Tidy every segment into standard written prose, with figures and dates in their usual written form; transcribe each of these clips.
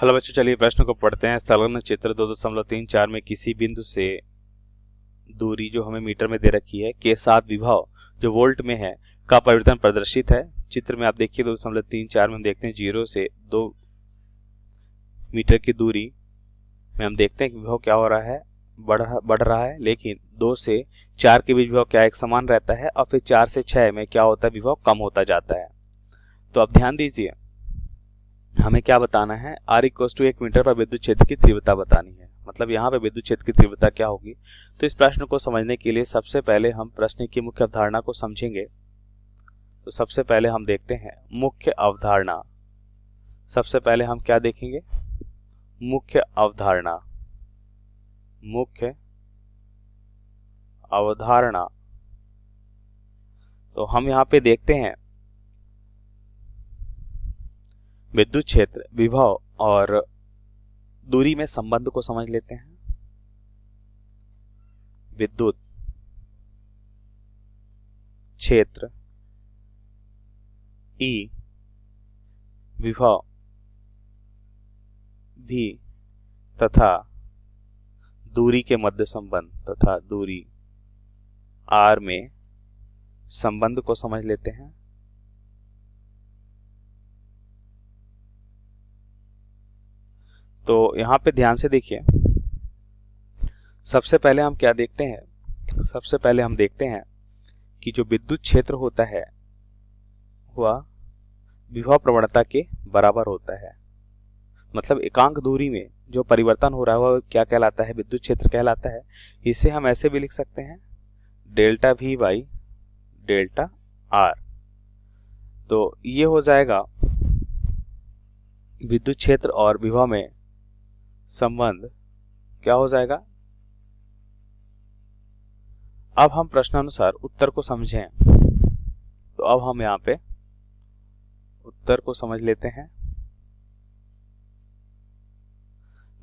Hello बच्चों, चलिए प्रश्न को पढ़ते हैं। संलग्न चित्र 2.34 में किसी बिंदु से दूरी जो हमें मीटर में दे रखी है के साथ विभव जो वोल्ट में है का परिवर्तन प्रदर्शित है। चित्र में आप देखिए 2.34 में हम देखते हैं 0 से 2 मीटर की दूरी में हम देखते हैं कि विभव क्या हो रहा है, बढ़ रहा है। लेकिन 2 से 4 के बीच विभव क्या एक समान रहता है और फिर 4 से 6 में क्या होता है, विभव कम होता जाता है। तो अब ध्यान दीजिए, हमें क्या बताना है, R = 1 मीटर पर विद्युत क्षेत्र की तीव्रता बतानी है। मतलब यहाँ पे विद्युत क्षेत्र की तीव्रता क्या होगी। तो इस प्रश्न को समझने के लिए सबसे पहले हम प्रश्न की मुख्य अवधारणा को समझेंगे। तो सबसे पहले हम देखते हैं मुख्य अवधारणा। सबसे पहले हम क्या देखेंगे, मुख्य अवधारणा। मुख्य अवधारणा तो हम यहाँ पे देखते हैं विद्युत क्षेत्र, विभव और दूरी में संबंध को समझ लेते हैं। विद्युत क्षेत्र E, विभव भी तथा दूरी के मध्य संबंध तथा दूरी R में संबंध को समझ लेते हैं। तो यहाँ पे ध्यान से देखिए, सबसे पहले हम क्या देखते हैं, सबसे पहले हम देखते हैं कि जो विद्युत क्षेत्र होता है वह विभव प्रवणता के बराबर होता है। मतलब एकांक दूरी में जो परिवर्तन हो रहा है वह क्या कहलाता है, विद्युत क्षेत्र कहलाता है। इसे हम ऐसे भी लिख सकते हैं delta V by delta R। तो ये हो जाएगा विद्युत क्षेत्र और विभव में संबंध क्या हो जाएगा। अब हम प्रश्नानुसार उत्तर को समझें। तो अब हम यहाँ पे उत्तर को समझ लेते हैं।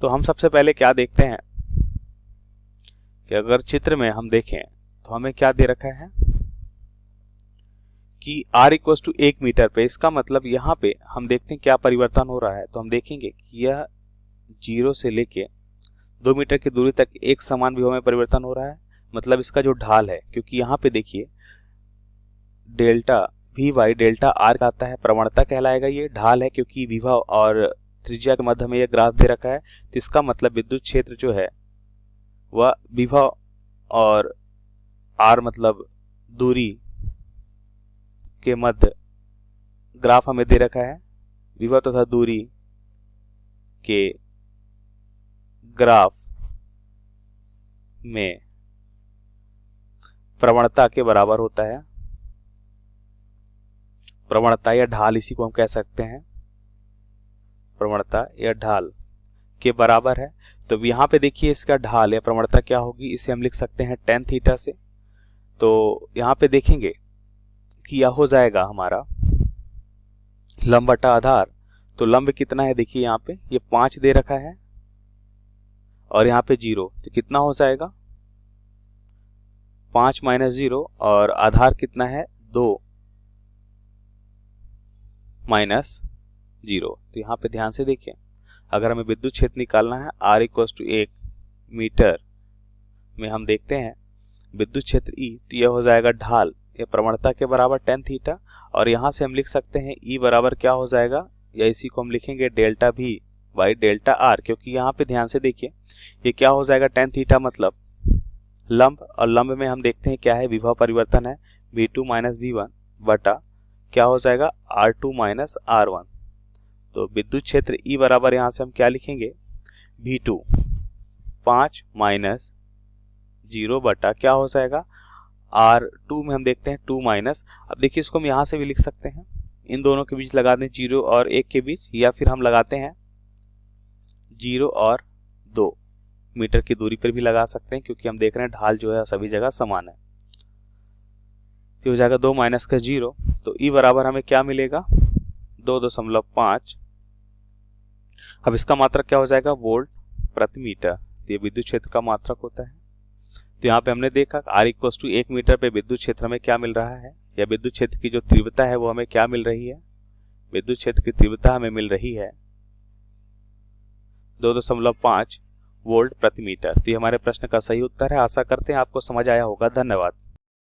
तो हम सबसे पहले क्या देखते हैं कि अगर चित्र में हम देखें तो हमें क्या दे रखा है कि R = 1 मीटर पे। इसका मतलब यहाँ पे हम देखते हैं क्या परिवर्तन हो रहा है। तो हम देखेंगे कि यह 0 से लेके 2 मीटर की दूरी तक एक समान विभव में परिवर्तन हो रहा है। मतलब इसका जो ढाल है, क्योंकि यहाँ पे देखिए delta V by delta R आता है, प्रवणता कहलाएगा। ये ढाल है क्योंकि विभव और त्रिज्या के मध्य में यह ग्राफ दे रखा है। तो इसका मतलब विद्युत क्षेत्र जो है वह विभव और R मतलब दूरी के मध्य ग्राफ हमें दे रखा है। विभव तथा दूरी के ग्राफ में प्रवणता के बराबर होता है। प्रवणता या ढाल, इसी को हम कह सकते हैं प्रवणता या ढाल के बराबर है। तो यहाँ पे देखिए इसका ढाल या प्रवणता क्या होगी, इसे हम लिख सकते हैं tan थीटा से। तो यहाँ पे देखेंगे कि यह हो जाएगा हमारा लंब बटा आधार। तो लंब कितना है, देखिए यहाँ पे ये 5 दे रखा है और यहाँ पे 0, तो कितना हो जाएगा 5 - 0 और आधार कितना है 2 - 0। तो यहाँ पे ध्यान से देखिए, अगर हमें विद्युत क्षेत्र निकालना है R = 1 मीटर में हम देखते हैं विद्युत क्षेत्र E, तो यह हो जाएगा ढाल या प्रवणता के बराबर tan थीटा। और यहाँ से हम लिख सकते हैं E बराबर क्या हो जाएगा, या इसी को हम लिखेंगे delta V by delta R। क्योंकि यहाँ पे ध्यान से देखिए ये क्या हो जाएगा tan थीटा मतलब लंब, और लंब में हम देखते हैं क्या है, विभव परिवर्तन है V2 - V1 बटा क्या हो जाएगा R2 - R1। तो विद्युत क्षेत्र E बराबर यहाँ से हम क्या लिखेंगे V2 5 - 0 बटा क्या हो जाएगा R2 में हम देखते हैं 2 माइनस। अब देखिए इसको हम यहाँ से भी लिख सकते हैं, इन दोनों के बीच लगा दें 0 और 1 के बीच, या फिर हम लगाते हैं 0 और 2 मीटर की दूरी पर भी लगा सकते हैं, क्योंकि हम देख रहे हैं ढाल जो है सभी जगह समान है। तो हो जाएगा 2 - 0। तो E बराबर हमें क्या मिलेगा 2.5। अब इसका मात्रक क्या हो जाएगा वोल्ट प्रति मीटर। तो ये विद्युत क्षेत्र का मात्रक होता है। तो यहाँ पे हमने देखा R = 1 मीटर पे विद्युत क्षेत्र में क्या मिल रहा है, या विद्युत क्षेत्र की जो तीव्रता है वो हमें क्या मिल रही है, विद्युत क्षेत्र की तीव्रता हमें मिल रही है 2.5 वोल्ट प्रति मीटर। तो ये हमारे प्रश्न का सही उत्तर है। आशा करते हैं आपको समझ आया होगा। धन्यवाद।